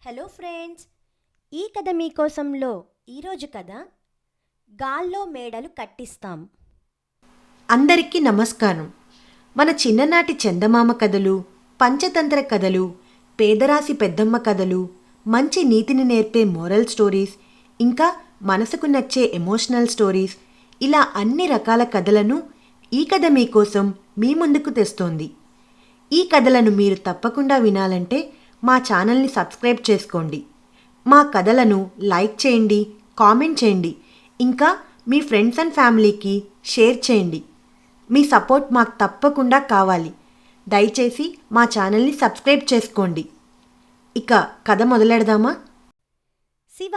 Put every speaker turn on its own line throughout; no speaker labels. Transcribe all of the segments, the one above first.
Hello friends, ఈ కథ మీకోసంలో ఈరోజు కథ గాల్లో మేడలు కట్టిస్తాం.
అందరికీ నమస్కారం. మన చిన్ననాటి చందమామ కథలు, పంచతంత్ర కథలు, పేదరాశి పెద్దమ్మ కథలు, మంచి నీతిని నేర్పే మోరల్ స్టోరీస్, ఇంకా మనసుకు నచ్చే ఎమోషనల్ స్టోరీస్, ఇలా అన్ని రకాల కథలను ఈ కథ మీకోసం మీ ముందుకు తెస్తోంది. ఈ కథలను మీరు తప్పకుండా వినాలంటే మా ఛానల్ని సబ్స్క్రైబ్ చేసుకోండి. మా కథలను లైక్ చేయండి, కామెంట్ చేయండి, ఇంకా మీ ఫ్రెండ్స్ అండ్ ఫ్యామిలీకి షేర్ చేయండి. మీ సపోర్ట్ మాకు తప్పకుండా కావాలి. దయచేసి మా ఛానల్ని సబ్స్క్రైబ్ చేసుకోండి. ఇక కథ మొదలెడదామా?
శివ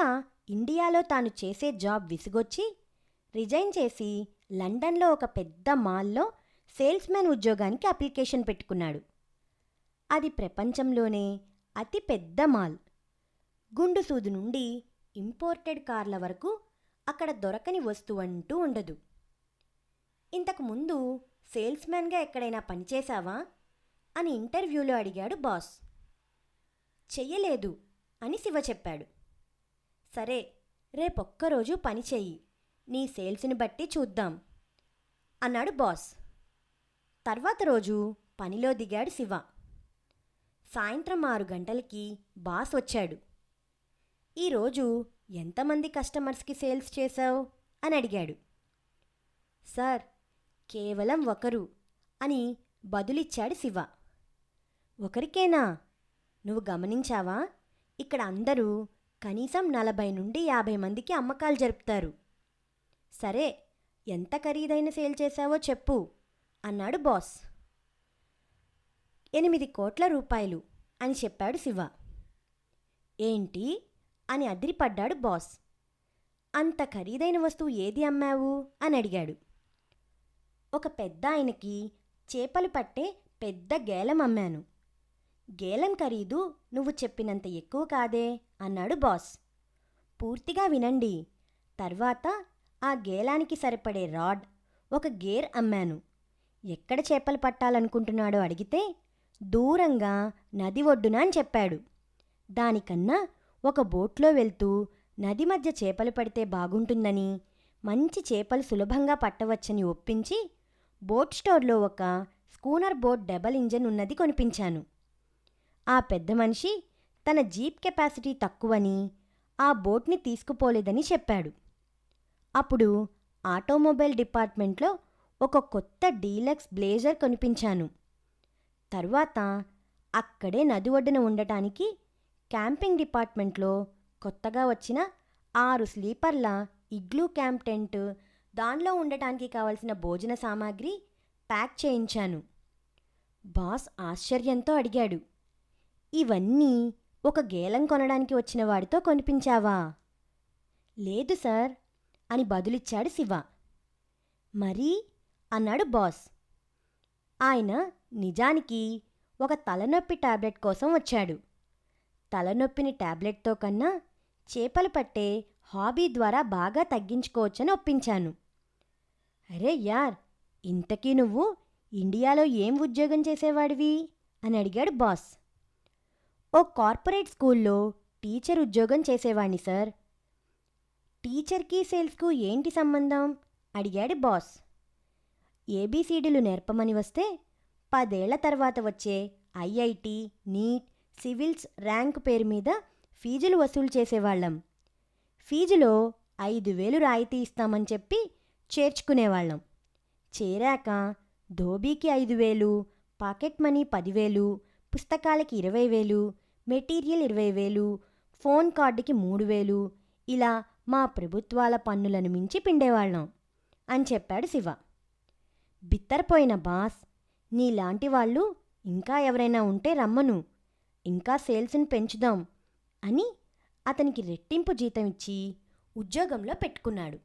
ఇండియాలో తాను చేసే జాబ్ విసుగొచ్చి రిజైన్ చేసి లండన్లో ఒక పెద్ద మాల్లో సేల్స్మెన్ ఉద్యోగానికి అప్లికేషన్ పెట్టుకున్నాడు. అది ప్రపంచంలోనే అతి పెద్ద మాల్. గుండు సూదు నుండి ఇంపోర్టెడ్ కార్ల వరకు అక్కడ దొరకని వస్తువు అంటూ ఉండదు. ఇంతకుముందు సేల్స్మెన్గా ఎక్కడైనా పనిచేశావా అని ఇంటర్వ్యూలో అడిగాడు బాస్. చెయ్యలేదు అని శివ చెప్పాడు. సరే, రేపొక్కరోజు పని చెయ్యి, నీ సేల్స్ని బట్టి చూద్దాం అన్నాడు బాస్. తర్వాత రోజు పనిలో దిగాడు శివ. సాయంత్రం 6 గంటలకి బాస్ వచ్చాడు. ఈరోజు ఎంతమంది కస్టమర్స్కి సేల్స్ చేశావు అని అడిగాడు. సార్, కేవలం ఒకరు అని బదులిచ్చాడు శివ. ఒకరికేనా? నువ్వు గమనించావా? ఇక్కడ అందరూ కనీసం 40 నుండి 50 మందికి అమ్మకాలు జరుపుతారు. సరే, ఎంత ఖరీదైన సేల్ చేశావో చెప్పు అన్నాడు బాస్. 8 కోట్ల రూపాయలు అని చెప్పాడు శివ. ఏంటి అని అదిరిపడ్డాడు బాస్. అంత ఖరీదైన వస్తువు ఏది అమ్మావు అని అడిగాడు. ఒక పెద్ద ఆయనకి చేపలు పట్టే పెద్ద గేలం అమ్మాను. గేలం ఖరీదు నువ్వు చెప్పినంత ఎక్కువ కాదే అన్నాడు బాస్. పూర్తిగా వినండి. తర్వాత ఆ గేలానికి సరిపడే రాడ్, ఒక గేర్ అమ్మాను. ఎక్కడ చేపలు పట్టాలనుకుంటున్నాడో అడిగితే దూరంగా నది ఒడ్డున అని చెప్పాడు. దానికన్నా ఒక బోట్లో వెళ్తూ నది మధ్య చేపలు పడితే బాగుంటుందని, మంచి చేపలు సులభంగా పట్టవచ్చని ఒప్పించి బోట్ స్టోర్లో ఒక స్కూనర్ బోట్ డబల్ ఇంజన్ ఉన్నది కొనిపించాను. ఆ పెద్ద మనిషి తన జీప్ కెపాసిటీ తక్కువని ఆ బోట్ని తీసుకుపోలేదని చెప్పాడు. అప్పుడు ఆటోమొబైల్ డిపార్ట్మెంట్లో ఒక కొత్త డీలక్స్ బ్లేజర్ కొనిపించాను. తర్వాత అక్కడే నది ఒడ్డున ఉండటానికి క్యాంపింగ్ డిపార్ట్మెంట్లో కొత్తగా వచ్చిన 6 స్లీపర్ల ఇగ్లూ క్యాంప్ టెంట్, దానిలో ఉండటానికి కావలసిన భోజన సామాగ్రి ప్యాక్ చేయించాను. బాస్ ఆశ్చర్యంతో అడిగాడు, ఇవన్నీ ఒక గేలం కొనడానికి వచ్చిన వాడితో కొనిపించావా? లేదు సార్ అని బదులిచ్చాడు శివ. మరీ అన్నాడు బాస్. ఆయన నిజానికి ఒక తలనొప్పి టాబ్లెట్ కోసం వచ్చాడు. తలనొప్పిని టాబ్లెట్తో కన్నా చేపలు పట్టే హాబీ ద్వారా బాగా తగ్గించుకోవచ్చని ఒప్పించాను. అరే యార్, ఇంతకీ నువ్వు ఇండియాలో ఏం ఉద్యోగం చేసేవాడివి అని అడిగాడు బాస్. ఓ కార్పొరేట్ స్కూల్లో టీచర్ ఉద్యోగం చేసేవాణ్ణి సార్. టీచర్కి సేల్స్కు ఏంటి సంబంధం అడిగాడు బాస్. ఏబీసీడీలు నేర్పమని వస్తే 10 ఏళ్ల తర్వాత వచ్చే ఐఐటి, నీట్, సివిల్స్ ర్యాంకు పేరు మీద ఫీజులు వసూలు చేసేవాళ్ళం. ఫీజులో 5,000 రాయితీ ఇస్తామని చెప్పి చేర్చుకునేవాళ్ళం. చేరాక ధోబీకి 5,000, పాకెట్ మనీ 10,000, పుస్తకాలకి 20,000, మెటీరియల్ 20,000, ఫోన్ కార్డుకి 3,000, ఇలా మా ప్రభుత్వాల పన్నులను మించి పిండేవాళ్ళం అని చెప్పాడు శివ. బిత్తరపోయిన బాస్, నీలాంటి వాళ్ళు ఇంకా ఎవరైనా ఉంటే రమ్మను, ఇంకా సేల్స్ని పెంచుదాం అని అతనికి రెట్టింపు జీతం ఇచ్చి ఉద్యోగంలో పెట్టుకున్నాడు.